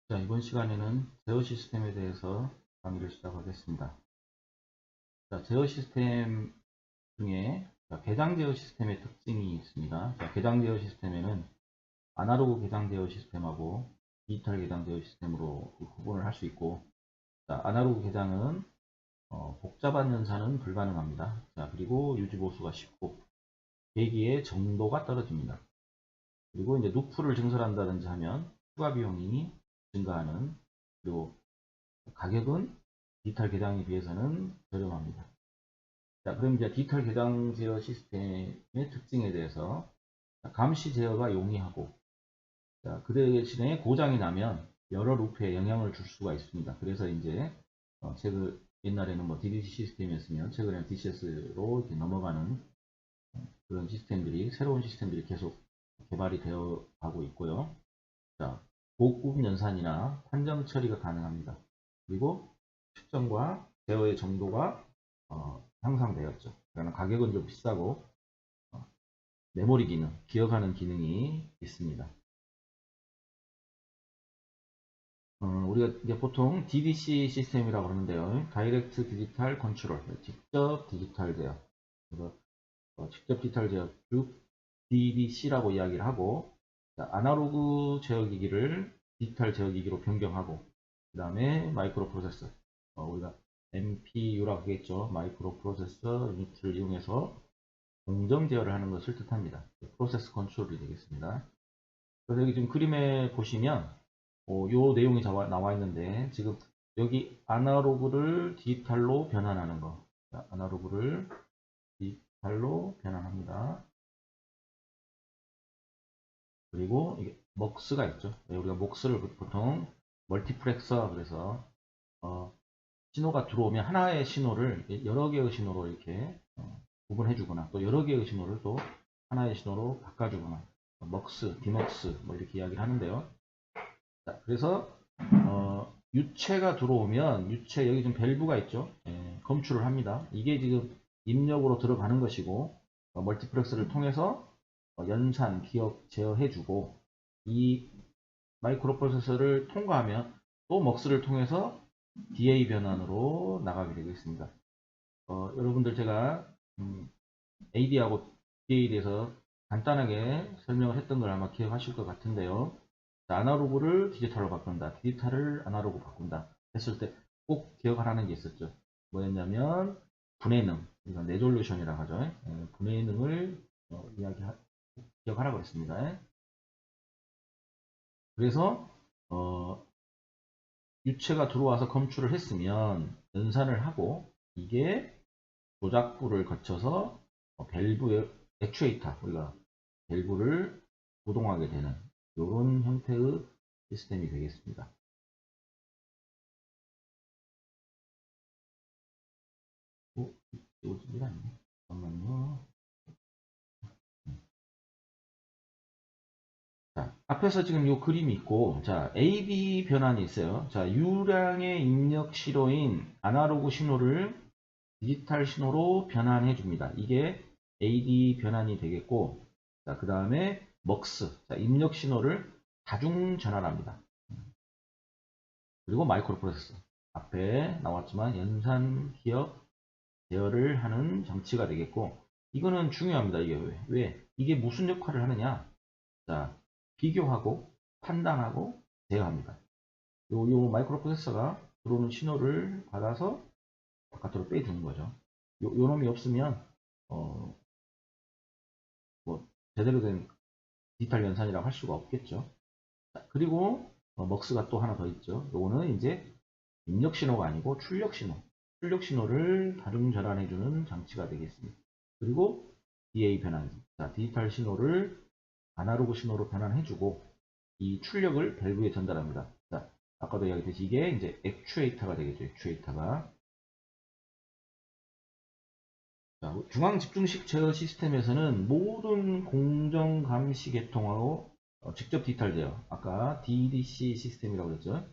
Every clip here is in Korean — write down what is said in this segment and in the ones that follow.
자, 이번 시간에는 제어 시스템에 대해서 강의를 시작하겠습니다. 자, 제어 시스템 중에 개장 제어 시스템의 특징이 있습니다. 자, 개장 제어 시스템에는 아날로그 개장 제어 시스템하고 디지털 개장 제어 시스템으로 구분을 할 수 있고, 자, 아날로그 개장은 복잡한 연산은 불가능합니다. 자, 그리고 유지 보수가 쉽고 대기의 정도가 떨어집니다. 그리고 이제 루프를 증설한다든지 하면 추가 비용이 증가하는, 그리고 가격은 디지털 계장에 비해서는 저렴합니다. 자, 그럼 이제 디지털 계장 제어 시스템의 특징에 대해서, 감시 제어가 용이하고, 자, 그 대신에 고장이 나면 여러 루프에 영향을 줄 수가 있습니다. 그래서 이제 옛날에는 뭐 DDC 시스템이었으면 최근에는 DCS로 이렇게 넘어가는 그런 시스템들이, 새로운 시스템들이 계속 개발이 되어 가고 있고요. 자, 고급 연산이나 판정 처리가 가능합니다. 그리고 측정과 제어의 정도가 향상되었죠. 그러나 가격은 좀 비싸고 메모리 기능, 기억하는 기능이 있습니다. 우리가 이제 보통 DDC 시스템이라고 그러는데요. 다이렉트 디지털 컨트롤, 직접 디지털 제어. 그래서 직접 디지털 제어, 즉 DDC라고 이야기를 하고, 아날로그 제어기기를 디지털 제어기기로 변경하고, 그 다음에 마이크로 프로세서, 우리가 MPU라고 하겠죠. 마이크로 프로세서 유니트를 이용해서 공정 제어를 하는 것을 뜻합니다. 프로세스 컨트롤이 되겠습니다. 그래서 여기 지금 그림에 보시면 요 내용이 나와 있는데, 지금 여기 아날로그를 디지털로 변환하는 거. 자, 아날로그를 디지털로 변환합니다. 그리고 이게 먹스가 있죠. 우리가 먹스를 보통 멀티플렉서, 그래서 어, 신호가 들어오면 하나의 신호를 여러 개의 신호로 이렇게 구분해 주거나, 또 여러 개의 신호를 또 하나의 신호로 바꿔주거나, 먹스, 디먹스 뭐 이렇게 이야기를 하는데요. 자, 그래서 유체가 들어오면 유체, 여기 지금 밸브가 있죠. 검출을 합니다. 이게 지금 입력으로 들어가는 것이고, 멀티플렉스를 통해서 연산, 기억, 제어해주고, 이 마이크로 프로세서를 통과하면 또 먹스를 통해서 DA 변환으로 나가게 되겠습니다. 여러분들 제가 AD하고 DA에 대해서 간단하게 설명을 했던 걸 아마 기억하실 것 같은데요. 아날로그를 디지털로 바꾼다, 디지털을 아날로그 바꾼다 했을 때 꼭 기억하라는 게 있었죠. 뭐였냐면 분해능, 이건 레졸루션이라고 하죠. 분해능을 기억하라고 했습니다. 그래서 유체가 들어와서 검출을 했으면 연산을 하고, 이게 조작부를 거쳐서 밸브의 액추에이터, 우리가 밸브를 구동하게 되는 이런 형태의 시스템이 되겠습니다. 이거 좀 이상하네. 잠깐만요. 자, 앞에서 지금 이 그림이 있고, 자, AD 변환이 있어요. 자, 유량의 입력 신호인 아날로그 신호를 디지털 신호로 변환해 줍니다. 이게 AD 변환이 되겠고, 자, 그 다음에 MUX, 자, 입력 신호를 다중 전환합니다. 그리고 마이크로 프로세서, 앞에 나왔지만 연산, 기억, 제어를 하는 장치가 되겠고, 이거는 중요합니다. 이게 왜? 이게 무슨 역할을 하느냐? 자, 비교하고 판단하고 제어합니다. 요 마이크로 프로세서가 들어오는 신호를 받아서 바깥으로 빼주는 거죠. 요 놈이 없으면 어, 뭐 제대로 된 디지털 연산이라고 할 수가 없겠죠. 자, 그리고 먹스가 또 하나 더 있죠. 요거는 이제 입력 신호가 아니고 출력 신호. 출력 신호를 다중 전환해주는 장치가 되겠습니다. 그리고 DA 변환기. 자, 디지털 신호를 아날로그 신호로 변환해주고, 이 출력을 밸브에 전달합니다. 자, 아까도 이야기했듯이 이게 이제 액추에이터가 되겠죠. 액추에이터가. 자, 중앙 집중식 제어 시스템에서는 모든 공정 감시 계통하고 직접 디지털 제어, 아까 DDC 시스템이라고 했죠.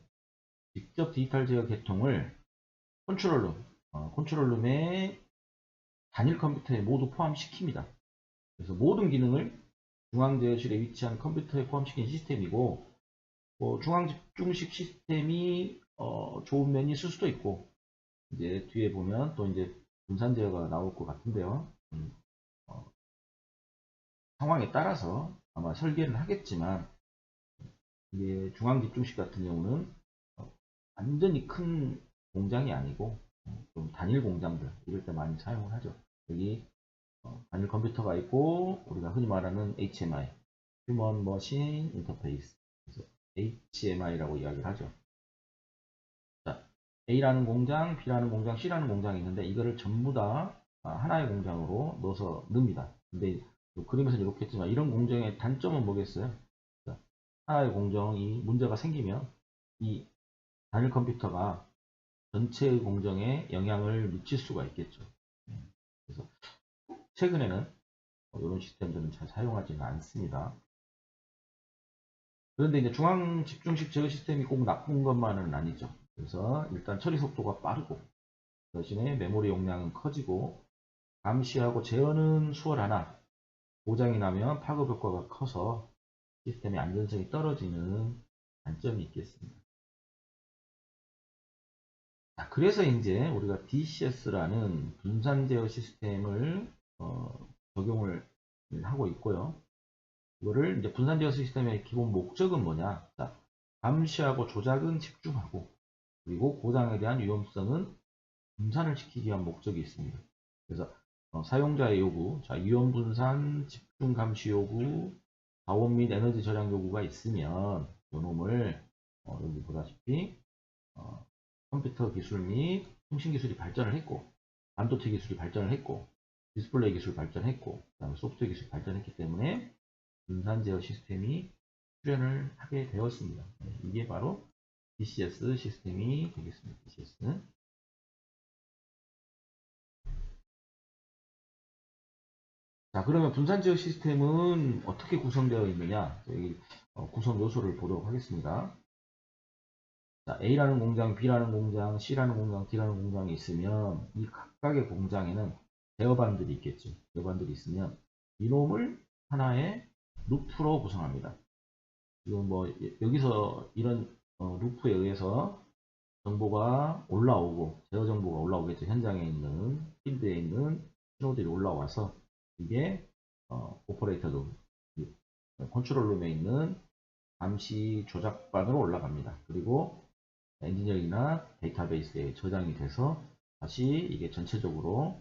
직접 디지털 제어 계통을 컨트롤룸, 컨트롤룸의 단일 컴퓨터에 모두 포함시킵니다. 그래서 모든 기능을 중앙 제어실에 위치한 컴퓨터에 포함시킨 시스템이고, 뭐 중앙 집중식 시스템이 좋은 면이 있을 수도 있고, 이제 뒤에 보면 또 이제 분산 제어가 나올 것 같은데요. 어, 상황에 따라서 아마 설계는 하겠지만, 이게 중앙 집중식 같은 경우는 완전히 큰 공장이 아니고 좀 단일 공장들 이럴 때 많이 사용을 하죠. 여기 단일 컴퓨터가 있고 우리가 흔히 말하는 HMI, Human Machine Interface, 그래서 HMI라고 이야기를 하죠. 자, A라는 공장, B라는 공장, C라는 공장이 있는데 이거를 전부 다 하나의 공장으로 넣어서 넣습니다. 근데 그림에서 이렇게 했지만 이런 공정의 단점은 뭐겠어요? 자, 하나의 공정이 문제가 생기면 이 단일 컴퓨터가 전체 공정에 영향을 미칠 수가 있겠죠. 그래서 최근에는 이런 시스템들은 잘 사용하지는 않습니다. 그런데 이제 중앙 집중식 제어 시스템이 꼭 나쁜 것만은 아니죠. 그래서 일단 처리 속도가 빠르고 대신에 메모리 용량은 커지고 감시하고 제어는 수월하나 고장이 나면 파급 효과가 커서 시스템의 안전성이 떨어지는 단점이 있겠습니다. 자, 그래서 이제 우리가 DCS라는 분산 제어 시스템을 적용을 하고 있고요. 이거를 이제 분산 제어 시스템의 기본 목적은 뭐냐? 자, 감시하고 조작은 집중하고 그리고 고장에 대한 위험성은 분산을 시키기 위한 목적이 있습니다. 그래서 사용자의 요구, 자, 위험 분산, 집중 감시 요구, 자원 및 에너지 절약 요구가 있으면 요놈을 여기 보다시피 컴퓨터 기술 및 통신 기술이 발전을 했고 반도체 기술이 발전을 했고 디스플레이 기술 발전했고 그다음에 소프트웨어 기술이 발전했기 때문에 분산 제어 시스템이 출현을 하게 되었습니다. 이게 바로 DCS 시스템이 되겠습니다. DCS는. 자, 그러면 분산 제어 시스템은 어떻게 구성되어 있느냐? 여기 구성 요소를 보도록 하겠습니다. 자, A라는 공장, B라는 공장, C라는 공장, D라는 공장이 있으면 이 각각의 공장에는 제어반들이 있겠죠. 제어반들이 있으면 이놈을 하나의 루프로 구성합니다. 지금 뭐 여기서 이런 루프에 의해서 정보가 올라오고 제어 정보가 올라오겠죠. 현장에 있는 필드에 있는 신호들이 올라와서 이게 오퍼레이터도 컨트롤룸에 있는 감시 조작반으로 올라갑니다. 그리고 엔지니어링이나 데이터베이스에 저장이 돼서 다시 이게 전체적으로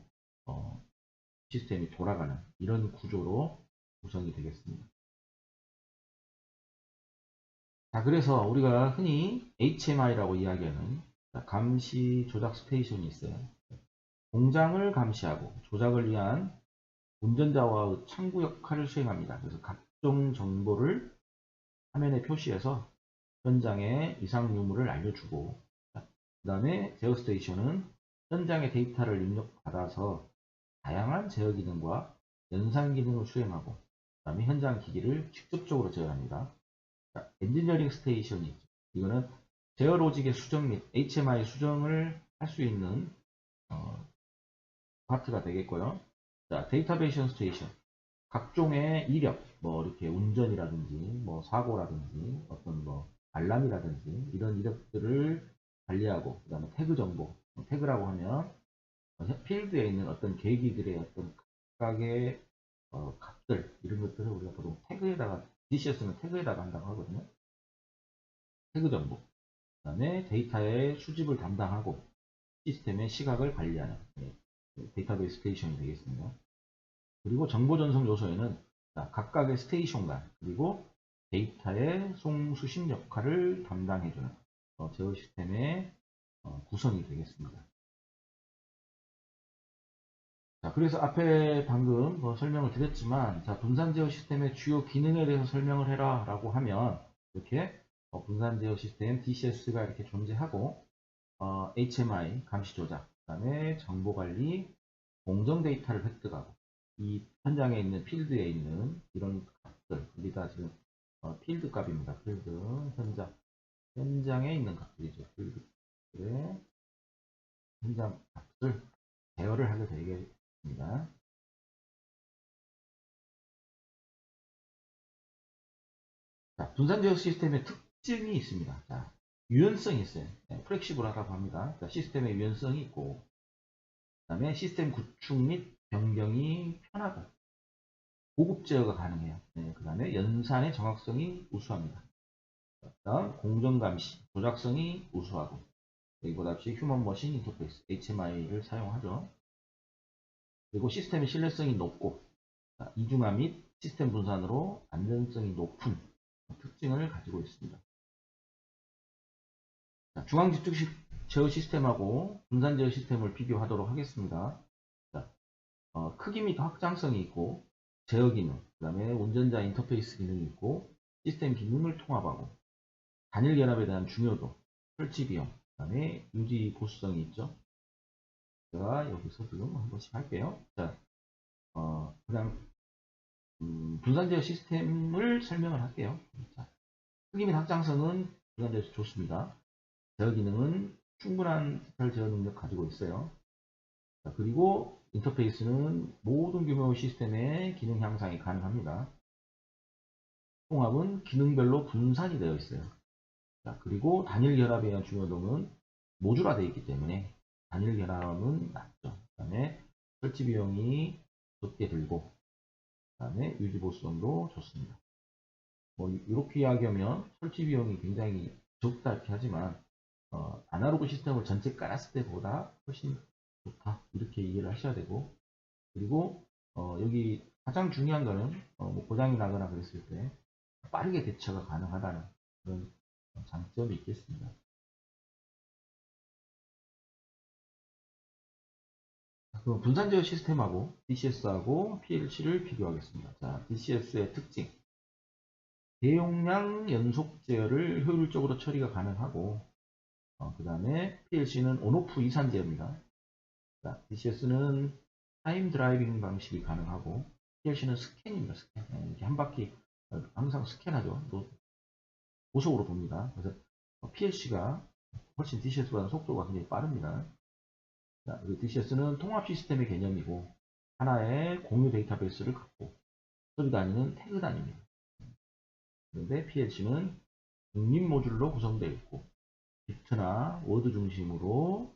시스템이 돌아가는 이런 구조로 구성이 되겠습니다. 자, 그래서 우리가 흔히 HMI라고 이야기하는 감시 조작 스테이션이 있어요. 공장을 감시하고 조작을 위한 운전자와 창구 역할을 수행합니다. 그래서 각종 정보를 화면에 표시해서 현장에 이상 유무를 알려주고, 그 다음에 제어 스테이션은 현장의 데이터를 입력받아서 다양한 제어 기능과 연산 기능을 수행하고, 그 다음에 현장 기기를 직접적으로 제어합니다. 자, 엔지니어링 스테이션이 있죠. 이거는 제어 로직의 수정 및 HMI 수정을 할 수 있는 파트가 되겠고요. 자, 데이터베이션 스테이션. 각종의 이력, 뭐 이렇게 운전이라든지, 뭐 사고라든지, 어떤 뭐 알람이라든지 이런 이력들을 관리하고, 그다음에 태그 정보. 태그라고 하면 필드에 있는 어떤 계기들의 어떤 각각의 값들 이런 것들을 우리가 보통 태그에다가 DCS는 태그에다가 한다고 하거든요. 태그 정보. 그다음에 데이터의 수집을 담당하고 시스템의 시각을 관리하는 데이터베이스 스테이션이 되겠습니다. 그리고 정보 전송 요소에는 각각의 스테이션간 그리고 데이터의 송수신 역할을 담당해주는 제어 시스템의 구성이 되겠습니다. 자, 그래서 앞에 방금 설명을 드렸지만, 자, 분산 제어 시스템의 주요 기능에 대해서 설명을 해라 라고 하면, 이렇게 분산 제어 시스템 DCS가 이렇게 존재하고, HMI, 감시 조작, 그 다음에 정보 관리, 공정 데이터를 획득하고, 이 현장에 있는 필드에 있는 이런 값들, 우리 다 지금 필드 값입니다. 필드, 현장에 있는 값들이죠. 필드의 현장 값을 제어를 하게 되겠습니다. 자, 분산 제어 시스템의 특징이 있습니다. 자, 유연성이 있어요. 네, 플렉시블하다고 합니다. 자, 시스템의 유연성이 있고, 그 다음에 시스템 구축 및 변경이 편하고, 고급 제어가 가능해요. 네, 그 다음에 연산의 정확성이 우수합니다. 다음 공정 감시, 조작성이 우수하고, 여기보다 없이 휴먼 머신 인터페이스 HMI를 사용하죠. 그리고 시스템의 신뢰성이 높고 이중화 및 시스템 분산으로 안전성이 높은 특징을 가지고 있습니다. 자, 중앙 집중 제어 시스템하고 분산 제어 시스템을 비교하도록 하겠습니다. 자, 크기 및 확장성이 있고 제어 기능, 그 다음에 운전자 인터페이스 기능이 있고 시스템 기능을 통합하고 단일 결합에 대한 중요도, 설치 비용, 그 다음에 유지 보수성이 있죠. 제가 여기서 지금 한 번씩 할게요. 자, 그냥 분산 제어 시스템을 설명을 할게요. 자, 크기 및 확장성은 분산 제어 좋습니다. 제어 기능은 충분한 디지털 제어 능력 가지고 있어요. 자, 그리고 인터페이스는 모든 규모의 시스템의 기능 향상이 가능합니다. 통합은 기능별로 분산이 되어 있어요. 자, 그리고 단일 결합에 의한 중요도는 모듈화되어 있기 때문에 단일 결합은 낮죠. 그 다음에 설치 비용이 적게 들고, 그 다음에 유지 보수성도 좋습니다. 뭐 이렇게 이야기하면 설치 비용이 굉장히 적다 이렇게 하지만 아날로그 시스템을 전체 깔았을 때보다 훨씬 좋다 이렇게 이해를 하셔야 되고, 그리고 여기 가장 중요한 거는 뭐 고장이 나거나 그랬을 때 빠르게 대처가 가능하다는 그런 장점이 있겠습니다. 그럼 분산 제어 시스템하고 DCS하고 PLC를 비교하겠습니다. 자, DCS의 특징. 대용량 연속 제어를 효율적으로 처리가 가능하고, 그 다음에 PLC는 온오프 이산 제어입니다. 자, DCS는 타임 드라이빙 방식이 가능하고, PLC는 스캔입니다. 스캔. 이렇게 한 바퀴 항상 스캔하죠. 또 고속으로 돕니다. 그래서 PLC가 훨씬 DCS보다 속도가 굉장히 빠릅니다. 자, DCS는 통합 시스템의 개념이고 하나의 공유 데이터베이스를 갖고 소리 다니는 태그 단위입니다. 그런데 PLC는 독립 모듈로 구성되어 있고 비트나 워드 중심으로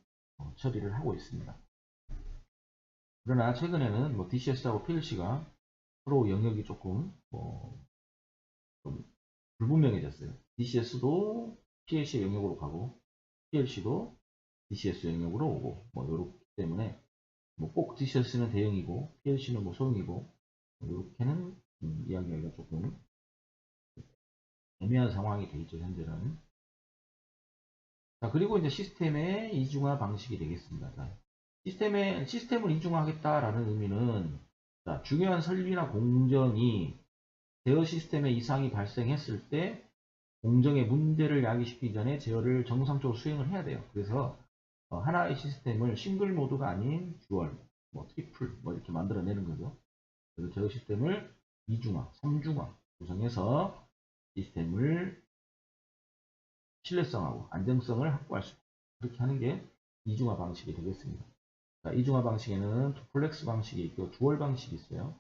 처리를 하고 있습니다. 그러나 최근에는 뭐 DCS하고 PLC가 서로 영역이 조금 좀 불분명해졌어요. DCS도 PLC 영역으로 가고 PLC도 DCS 영역으로 오고 뭐 이렇기 때문에 뭐 꼭 DCS는 대형이고 PLC는 뭐 소형이고 이렇게는 이야기하기가 조금 애매한 상황이 돼 있죠 현재는. 자, 그리고 이제 시스템의 이중화 방식이 되겠습니다. 자, 시스템을 이중화하겠다라는 의미는 자, 중요한 설비나 공정이 제어 시스템에 이상이 발생했을 때 공정의 문제를 야기시키기 전에 제어를 정상적으로 수행을 해야 돼요. 그래서 하나의 시스템을 싱글 모드가 아닌 듀얼, 뭐 트리플 뭐 이렇게 만들어내는 거죠. 그래서 제어 시스템을 이중화, 삼중화 구성해서 시스템을 신뢰성하고 안정성을 확보할 수 있다. 그렇게 하는 게 이중화 방식이 되겠습니다. 자, 이중화 방식에는 두플렉스 방식이 있고 듀얼 방식이 있어요.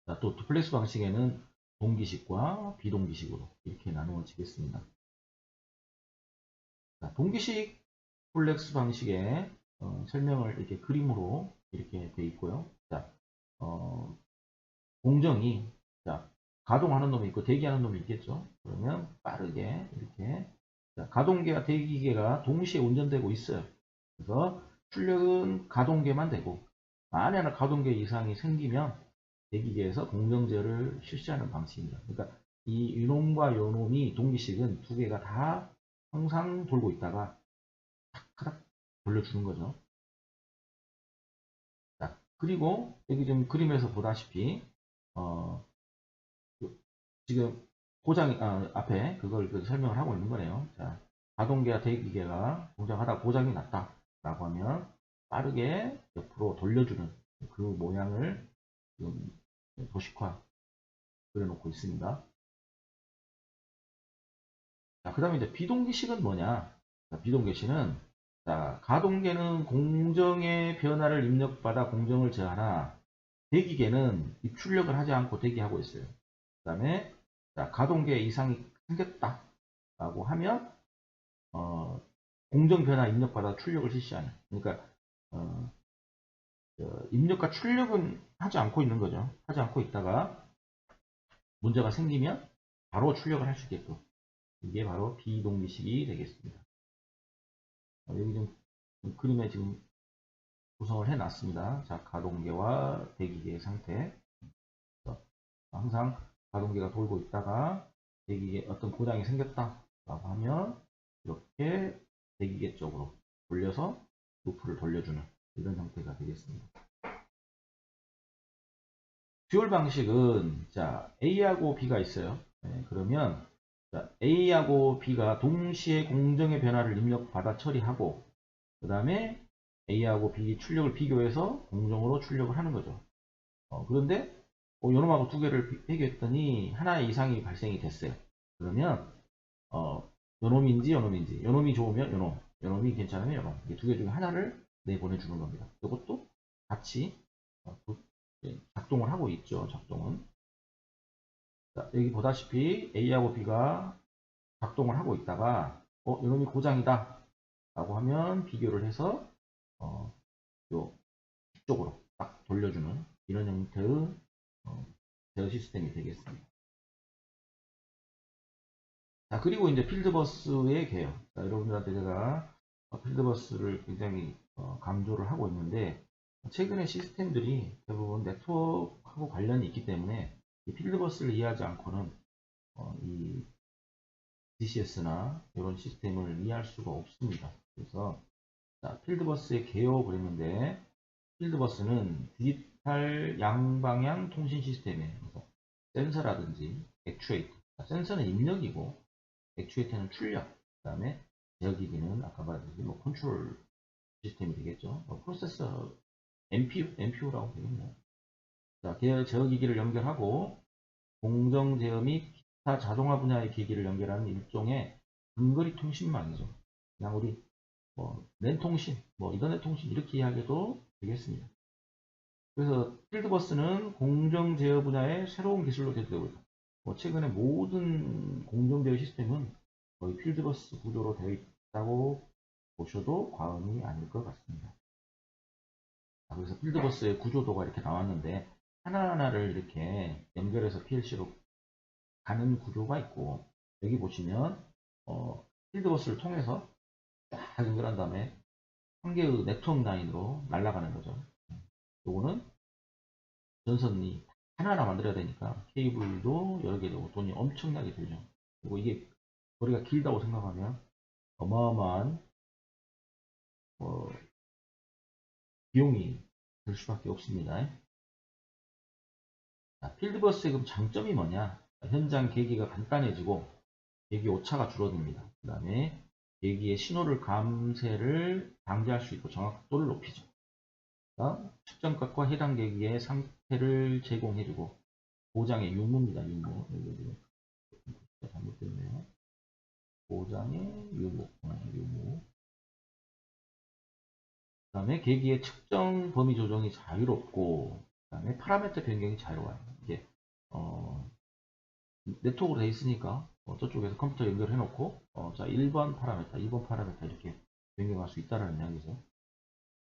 자, 또 두플렉스 방식에는 동기식과 비동기식으로 이렇게 나누어지겠습니다. 자, 동기식 플렉스 방식의 설명을 이렇게 그림으로 이렇게 돼 있고요. 자, 공정이 자, 가동하는 놈이 있고 대기하는 놈이 있겠죠. 그러면 빠르게 이렇게 자, 가동계와 대기계가 동시에 운전되고 있어요. 그래서 출력은 가동계만 되고 만약에 가동계 이상이 생기면 대기계에서 공정제어를 실시하는 방식입니다. 그러니까 이 이놈과 요놈이 동기식은 두 개가 다 항상 돌고 있다가 탁탁 돌려주는 거죠. 자, 그리고 여기 좀 그림에서 보다시피 지금 고장 앞에 그걸 설명을 하고 있는 거네요. 자, 가동계와 대기계가 동작하다 고장이 났다라고 하면 빠르게 옆으로 돌려주는 그 모양을 지금 도식화 그려놓고 있습니다. 자, 그 다음에 이제 비동기식은 뭐냐? 자, 비동기식은 자, 가동계는 공정의 변화를 입력받아 공정을 제하나 대기계는 입출력을 하지 않고 대기하고 있어요. 그 다음에 자, 가동계에 이상이 생겼다. 라고 하면 공정 변화 입력받아 출력을 실시하는. 그러니까 입력과 출력은 하지 않고 있는 거죠. 하지 않고 있다가 문제가 생기면 바로 출력을 할 수 있게끔. 이게 바로 비동기식이 되겠습니다. 여기 좀 그림에 지금 구성을 해놨습니다. 자, 가동계와 대기계의 상태. 항상 가동계가 돌고 있다가 대기계 어떤 고장이 생겼다라고 하면 이렇게 대기계 쪽으로 돌려서 루프를 돌려주는 이런 형태가 되겠습니다. 듀얼 방식은 자 A하고 B가 있어요. 네, 그러면 자, A하고 B가 동시에 공정의 변화를 입력받아 처리하고 그 다음에 A하고 B 출력을 비교해서 공정으로 출력을 하는 거죠. 그런데 요놈하고 두 개를 비교했더니 하나의 이상이 발생이 됐어요. 그러면 요놈인지 요놈인지 요놈이 좋으면 요놈 요놈이 괜찮으면 요놈 이 두 개 중에 하나를 내보내주는 겁니다. 이것도 같이 작동을 하고 있죠. 작동은. 자, 여기 보다시피 A하고 B가 작동을 하고 있다가 요놈이 고장이다 라고 하면 비교를 해서 요 뒤쪽으로 딱 돌려주는 이런 형태의 제어 시스템이 되겠습니다. 자, 그리고 이제 필드버스의 개요. 자, 여러분들한테 제가 필드버스를 굉장히 강조를 하고 있는데 최근에 시스템들이 대부분 네트워크하고 관련이 있기 때문에 이 필드버스를 이해하지 않고는 이 DCS나 이런 시스템을 이해할 수가 없습니다. 그래서 자, 필드버스의 개요 그랬는데 필드버스는 디지털 양방향 통신 시스템이에요. 그래서 센서라든지 액추에이터. 센서는 입력이고 액추에이터는 출력. 그 다음에 제어기기는 아까 말했듯이 뭐 컨트롤 시스템이 되겠죠. 프로세서 MPU라고 되겠네요. 자, 제어기기를 연결하고 공정 제어 및 기타 자동화 분야의 기기를 연결하는 일종의 근거리 통신망이죠. 그냥 우리 랜 통신, 인터넷 통신 이렇게 이야기해도 되겠습니다. 그래서 필드버스는 공정 제어 분야의 새로운 기술로 대두되고 있다. 최근에 모든 공정 제어 시스템은 거의 필드버스 구조로 되어 있다고 보셔도 과언이 아닐 것 같습니다. 그래서 필드버스의 구조도가 이렇게 나왔는데 하나하나를 이렇게 연결해서 PLC로 가는 구조가 있고 여기 보시면 필드버스를 통해서 딱 연결한 다음에 한 개의 네트워크 라인으로 날아가는 거죠. 요거는 전선이 하나하나 만들어야 되니까 케이블도 여러 개 되고 돈이 엄청나게 들죠. 그리고 이게 거리가 길다고 생각하면 어마어마한 비용이 들 수밖에 없습니다. 자, 필드버스의 그럼 장점이 뭐냐? 현장 계기가 간단해지고 계기 오차가 줄어듭니다. 그 다음에 계기의 신호를 감쇄를 방지할 수 있고 정확도를 높이죠. 측정값과 해당 계기의 상태를 제공해주고 보장의 유무입니다. 유무. 여기 잘못됐네요. 보장의 유무. 유무. 그 다음에 계기의 측정 범위 조정이 자유롭고 그 다음에 파라미터 변경이 자유로워요. 이게 네트워크로 되어 있으니까 저쪽에서 컴퓨터 연결해 놓고 자 1번 파라미터, 2번 파라미터 이렇게 변경할 수 있다는 이야기죠.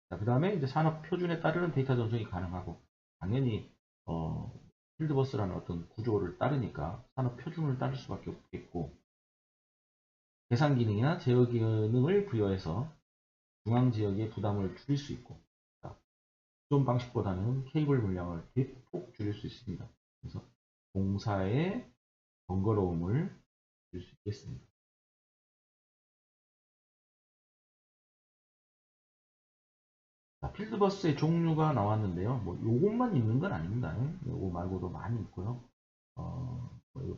자, 그 다음에 이제 산업 표준에 따르는 데이터 전송이 가능하고 당연히 필드버스라는 어떤 구조를 따르니까 산업 표준을 따를 수밖에 없겠고 계산 기능이나 제어 기능을 부여해서 중앙 지역의 부담을 줄일 수 있고 기존 방식보다는 케이블 물량을 대폭 줄일 수 있습니다. 그래서 공사의 번거로움을 줄 수 있겠습니다. 자, 필드버스의 종류가 나왔는데요. 요것만 있는 건 아닙니다. 요거 말고도 많이 있고요.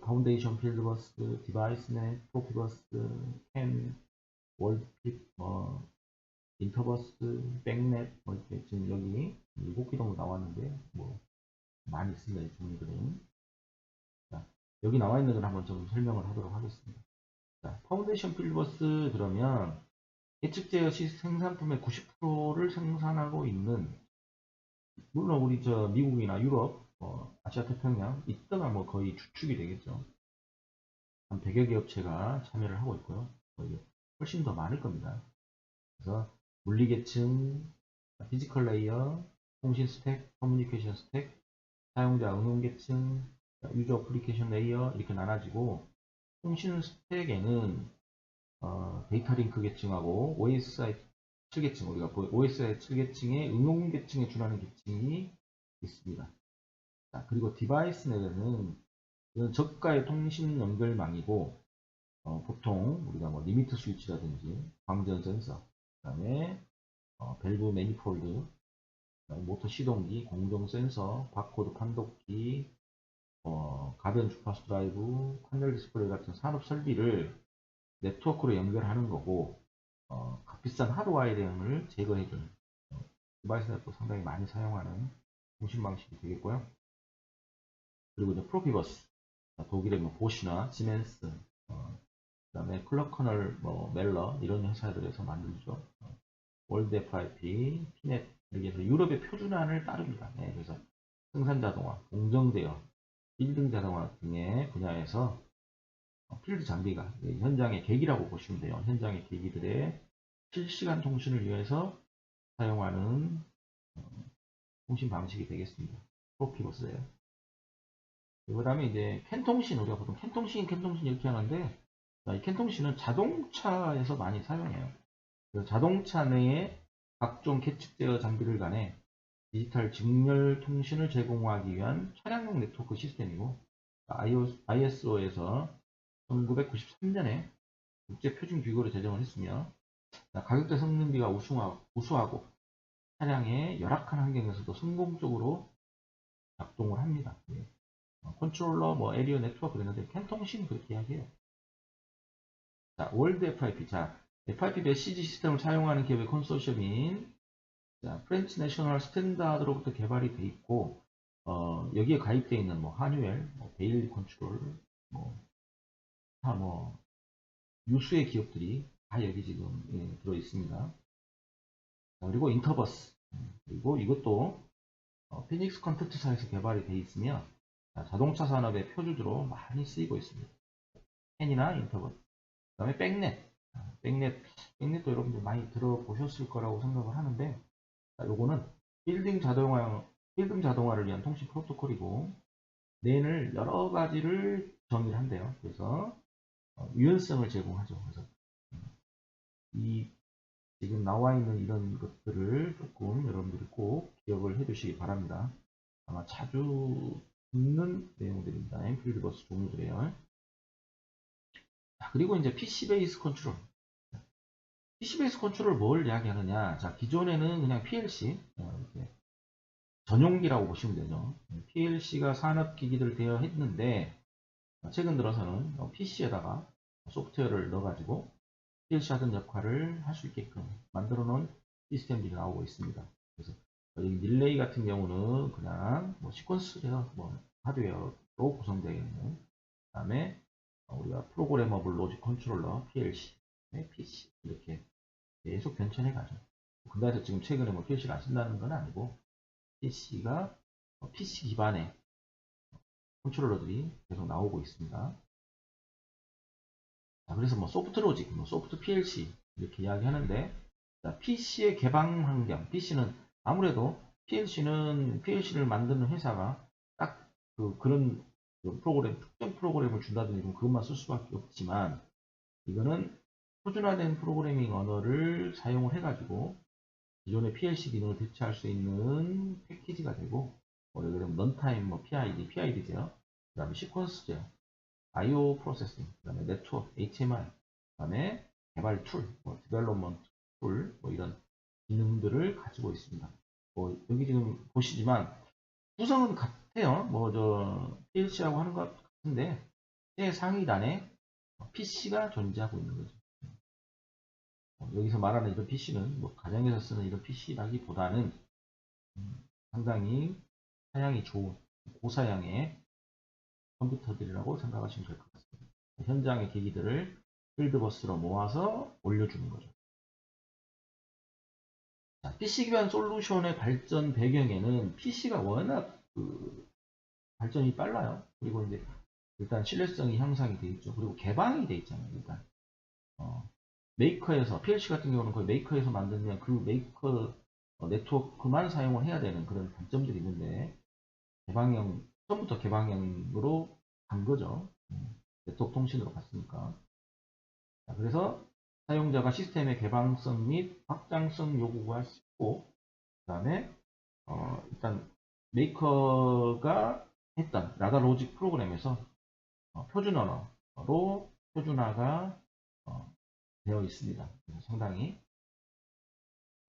파운데이션 필드버스, 디바이스넷, 프로피버스, 캠, 월드픽, 인터버스, 백넷, 이렇게 지금 여기 7개 정도 나왔는데, 많이 있습니다. 이 종류들은. 자, 여기 나와 있는 걸 한번 좀 설명을 하도록 하겠습니다. 자, 파운데이션 필드버스 그러면 예측 제어 생산품의 90%를 생산하고 있는 물론 우리 미국이나 유럽, 아시아 태평양 이때가 거의 주축이 되겠죠. 한 100여 개 업체가 참여를 하고 있고요. 거의 훨씬 더 많을 겁니다. 그래서 물리계층, 피지컬 레이어, 통신 스택, 커뮤니케이션 스택, 사용자 응용 계층, 유저 어플리케이션 레이어 이렇게 나눠지고 통신 스택에는 데이터 링크 계층하고 OSI 7계층 우리가 OSI 7계층의 응용 계층에 준하는 계층이 있습니다. 자, 그리고 디바이스 내에는 이건 저가의 통신 연결망이고 보통 우리가 뭐 리미트 스위치라든지 광전 센서, 그다음에 밸브 매니폴드, 모터 시동기, 공정 센서, 바코드 판독기, 가변 주파수 드라이브, 판넬 디스플레이 같은 산업 설비를 네트워크로 연결하는 거고, 값비싼 하드와이어링을 제거해주는 디바이스가 또 상당히 많이 사용하는 통신 방식이 되겠고요. 그리고 이제 프로피버스, 독일의 뭐 보시나 시멘스, 그다음에 클러커널, 뭐 멜러 이런 회사들에서 만들죠. 월드 FIP, 피넷 이렇게 해서 유럽의 표준안을 따릅니다. 네, 그래서 생산 자동화, 공정제어, 빌딩 자동화 등의 분야에서 필드 장비가 현장의 계기라고 보시면 돼요. 현장의 계기들의 실시간 통신을 위해서 사용하는 통신 방식이 되겠습니다. 프로피버스예요. 그 다음에 이제 캔통신, 우리가 보통 캔통신 이렇게 하는데, 이 캔통신은 자동차에서 많이 사용해요. 자동차 내에 각종 계측 제어 장비를 간에 디지털 직렬 통신을 제공하기 위한 차량용 네트워크 시스템이고, ISO에서 1993년에 국제표준기구로 제정을 했으며, 가격대 성능비가 우수하고 차량의 열악한 환경에서도 성공적으로 작동을 합니다. 컨트롤러, 뭐 에리어 네트워크 되는데 캔통신 그렇게 이야기해요. 자, 월드 FIP. 자, FIP 메시지 시스템을 사용하는 기업의 컨소시엄인 프렌치 내셔널 스탠다드로부터 개발이 돼 있고, 여기에 가입되어 있는 뭐 하뉴엘, 뭐 베일 컨트롤, 뭐 유수의 기업들이 다 여기 지금 들어 있습니다. 그리고 인터버스, 그리고 이것도 피닉스 컴퓨터사에서 개발이 돼 있으며 자동차 산업의 표준으로 많이 쓰이고 있습니다. 펜이나 인터버스. 그 다음에 백넷도 여러분들 많이 들어보셨을 거라고 생각을 하는데, 요거는 빌딩 자동화를 위한 통신 프로토콜이고, 랜을 여러 가지를 정의를 한대요. 그래서 유연성을 제공하죠. 그래서 이 지금 나와 있는 이런 것들을 조금 여러분들이 꼭 기억을 해 두시기 바랍니다. 아마 자주 듣는 내용들입니다. 필드버스 종류들이에요. 그리고 이제 PC 베이스 컨트롤. PC 베이스 컨트롤 뭘 이야기하느냐. 자, 기존에는 그냥 PLC, 전용기라고 보시면 되죠. PLC가 산업기기들 되어 했는데, 최근 들어서는 PC에다가 소프트웨어를 넣어가지고 PLC 하던 역할을 할 수 있게끔 만들어 놓은 시스템들이 나오고 있습니다. 그래서 여기 릴레이 같은 경우는 그냥 뭐 시퀀스웨어, 뭐 하드웨어로 구성되어 있는, 그 다음에 우리가 프로그래머블 로직 컨트롤러, PLC, PC 이렇게 계속 변천해 가죠. 근데서 지금 최근에 뭐 PLC를 안 쓴다는 건 아니고 PC가 PC 기반의 컨트롤러들이 계속 나오고 있습니다. 자, 그래서 뭐 소프트 로직, 뭐 소프트 PLC 이렇게 이야기하는데, PC의 개방 환경, PC는 아무래도 PLC를 만드는 회사가 딱 그런 특정 프로그램을 준다든지 그것만 쓸 수밖에 없지만, 이거는 표준화된 프로그래밍 언어를 사용을 해가지고 기존의 PLC 기능을 대체할 수 있는 패키지가 되고, 예를 들면 런타임, 뭐 PID죠. 그 다음에 시퀀스죠. IO 프로세싱, 그 다음에 네트워크, HMI, 그 다음에 개발 툴, 디벨롭먼트 툴, 이런 기능들을 가지고 있습니다. 여기 지금 보시지만 구성은 같아요. PLC라고 하는 것 같은데, 최상위단에 PC가 존재하고 있는 거죠. 여기서 말하는 이런 PC는 가정에서 쓰는 이런 PC라기보다는 상당히 사양이 좋은 고사양의 컴퓨터들이라고 생각하시면 될 것 같습니다. 현장의 기기들을 필드버스로 모아서 올려주는 거죠. 자, PC 기반 솔루션의 발전 배경에는 PC가 워낙 발전이 빨라요. 그리고 이제 일단 신뢰성이 향상이 돼 있죠. 그리고 개방이 돼 있잖아요. 일단 메이커에서 PLC 같은 경우는 거의 메이커에서 만들면 그 메이커 네트워크만 사용을 해야 되는 그런 단점들이 있는데 개방형 처음부터 개방형으로 간 거죠. 네트워크 통신으로 갔으니까. 자, 그래서 사용자가 시스템의 개방성 및 확장성 요구가 쉽고 그 다음에 일단 메이커가 했던 라다 로직 프로그램에서 표준 언어로 표준화가 되어 있습니다. 그래서 상당히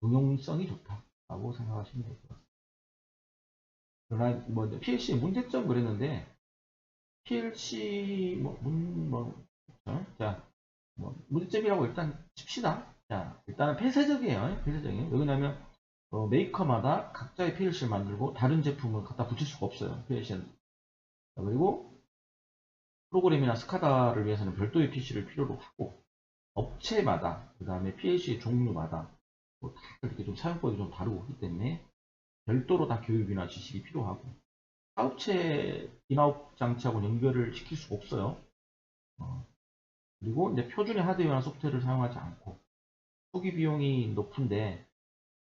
응용성이 좋다라고 생각하시면 될 것 같습니다. 그러나 뭐 PLC 문제점 그랬는데 PLC 자, 문제점이라고 일단 칩시다. 자, 일단은 폐쇄적이에요. 폐쇄적이에요. 왜냐하면 메이커마다 각자의 PLC를 만들고 다른 제품을 갖다 붙일 수가 없어요. PLC는. 그리고 프로그램이나 스카다를 위해서는 별도의 PC를 필요로 하고 업체마다 그 다음에 PLC의 종류마다 다 이렇게 좀 사용법이 좀 다르고 하기 때문에 별도로 다 교육이나 지식이 필요하고 사업체 인아웃 장치하고 연결을 시킬 수가 없어요. 그리고 이제 표준의 하드웨어나 소프트웨어를 사용하지 않고 초기 비용이 높은데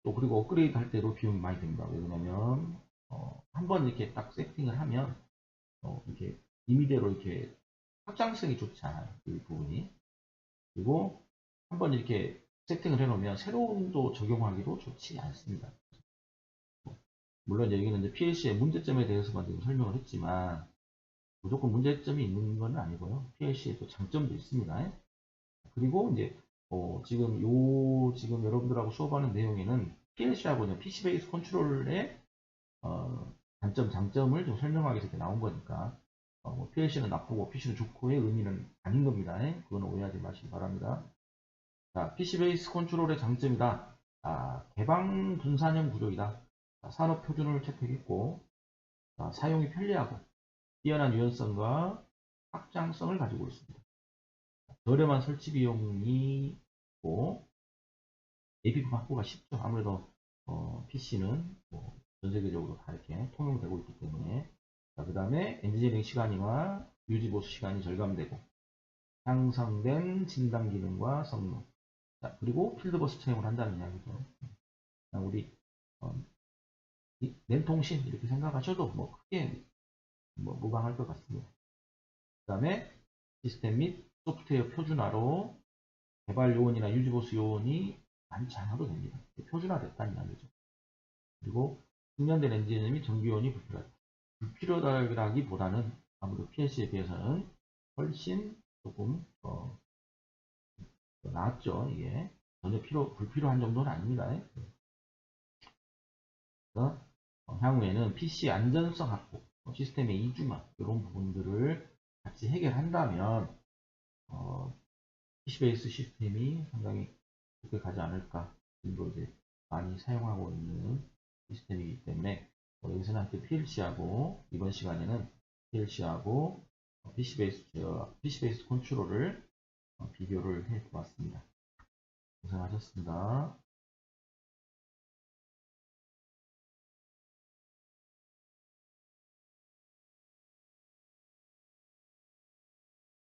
또 그리고 업그레이드 할 때도 비용이 많이 듭니다. 왜냐면 한번 이렇게 딱 세팅을 하면 이렇게 임의대로 이렇게 확장성이 좋지 않아요. 이 부분이. 그리고 한번 이렇게 세팅을 해놓으면 새로운 도 적용하기도 좋지 않습니다. 물론 여기는 이제 PLC의 문제점에 대해서만 지금 설명을 했지만 무조건 문제점이 있는 건 아니고요. PLC에도 장점도 있습니다. 그리고 이제 지금 여러분들하고 수업하는 내용에는 PLC하고는 PC 베이스 컨트롤의 단점, 장점을 좀 설명하기 위해서 이렇게 나온 거니까 PLC는 나쁘고 PC는 좋고의 의미는 아닌 겁니다. 그건 오해하지 마시기 바랍니다. 자, PC 베이스 컨트롤의 장점이다. 개방 분산형 구조이다. 산업 표준을 채택했고 사용이 편리하고 뛰어난 유연성과 확장성을 가지고 있습니다. 저렴한 설치 비용이 있고 APP 확보가 쉽죠. 아무래도 PC는 전 세계적으로 다 이렇게 통용되고 있기 때문에 그 다음에 엔지니어링 시간이나 유지 보수 시간이 절감되고 향상된 진단 기능과 성능 그리고 필드버스 채용을 한다는 이야기죠. 우리 랜통신 이렇게 생각하셔도 크게 무방할 것 같습니다. 그 다음에 시스템 및 소프트웨어 표준화로 개발 요원이나 유지보수 요원이 많지 않아도 됩니다. 표준화됐다는 이야기죠. 그리고 숙련된 엔지니어 및 정규 요원이 불필요하다. 불필요하다기보다는 아무래도 PLC에 비해서는 훨씬 조금 낫죠. 이게 전혀 불필요한 정도는 아닙니다. 그래서 향후에는 PC 안전성 확보, 시스템의 이중화 이런 부분들을 같이 해결한다면 PC 베이스 시스템이 상당히 좋게 가지 않을까. 지금도 이제 많이 사용하고 있는 시스템이기 때문에 여기서는 하여튼 PLC하고 이번 시간에는 PLC하고 PC 베이스 컨트롤을 비교를 해 보았습니다. 고생하셨습니다.